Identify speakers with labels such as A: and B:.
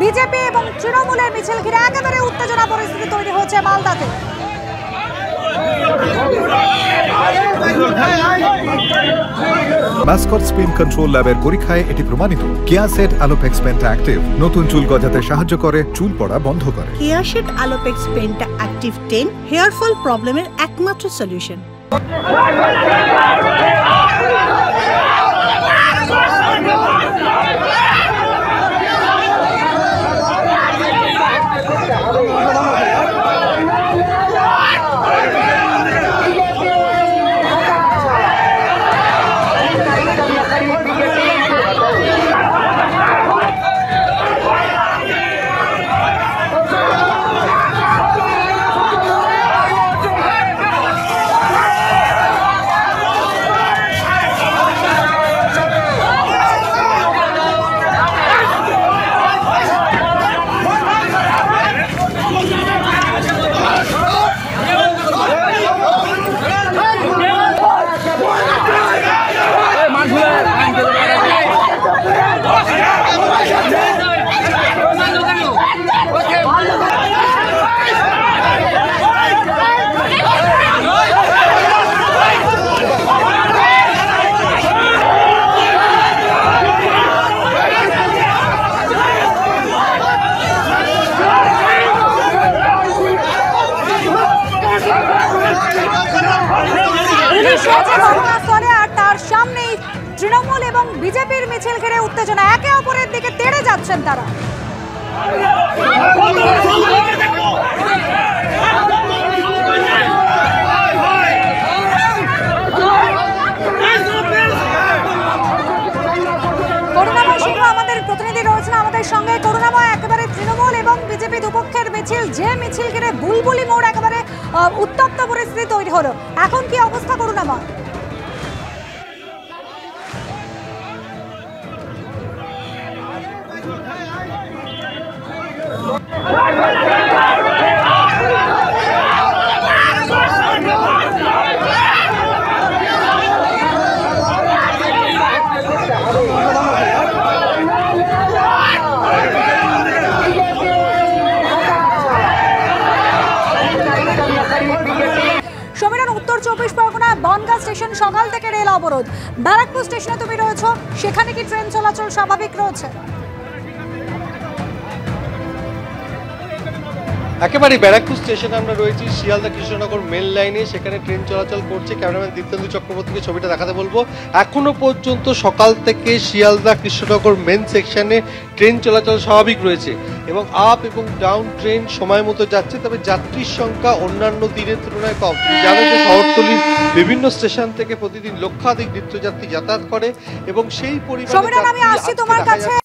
A: BJP এবং তৃণমূলের মিছিল ঘিরে একেবারে উত্তেজনা পরিস্থিতি তৈরি হয়েছে মালদাতে।
B: মাস্কট স্পিন কন্ট্রোল ল্যাবের পরীক্ষায় এটি প্রমাণিত। কেয়াসেট আলোপেক্স পেন্টা অ্যাক্টিভ নতুন চুল গজাতে সাহায্য করে, চুল পড়া বন্ধ করে।
C: Keya Seth Alopex penta active 10 hair fall প্রবলেমের একমাত্র সলিউশন।
A: ঘটনাস্থলে আর তার সামনেই তৃণমূল এবং বিজেপির মিছিল ঘিরে উত্তেজনা, একে অপরের দিকে তেড়ে যাচ্ছেন তারা। করুণাময় সিংহ আমাদের প্রতিনিধি রয়েছেন আমাদের সঙ্গে। করুণাময়, একেবারে তৃণমূল এবং বিজেপি দুপক্ষের মিছিল, যে মিছিল ঘিরে বুলবুলি মোড় একেবারে উত্তপ্ত পরিস্থিতি তৈরি হলো, এখন কি অবস্থা করুণাময়? উত্তর 24 পরগনা বনগাঁ স্টেশন সকাল থেকে রেল অবরোধ। ব্যারাকপুর স্টেশনে তুমি রয়েছো, সেখানে কি ট্রেন চলাচল স্বাভাবিক রয়েছে?
D: একেবারে ব্যারাকপুর স্টেশনে আমরা রয়েছি, শিয়ালদা কৃষ্ণনগর মেল লাইনে, সেখানে ট্রেন চলাচল করছে। ক্যামেরাম্যান দীপ্তেন্দু চক্রবর্তীকে ছবিটা দেখাতে বলবো। এখনো পর্যন্ত সকাল থেকে শিয়ালদা কৃষ্ণনগর মেন সেকশনে ট্রেন চলাচল স্বাভাবিক রয়েছে এবং আপ এবং ডাউন ট্রেন সময় মতো যাচ্ছে, তবে যাত্রীর সংখ্যা অন্যান্য দিনের তুলনায় কম। জানো যে শহরতলির বিভিন্ন স্টেশন থেকে প্রতিদিন লক্ষাধিক নিত্যযাত্রী যাতায়াত করে এবং সেই পরিমাণে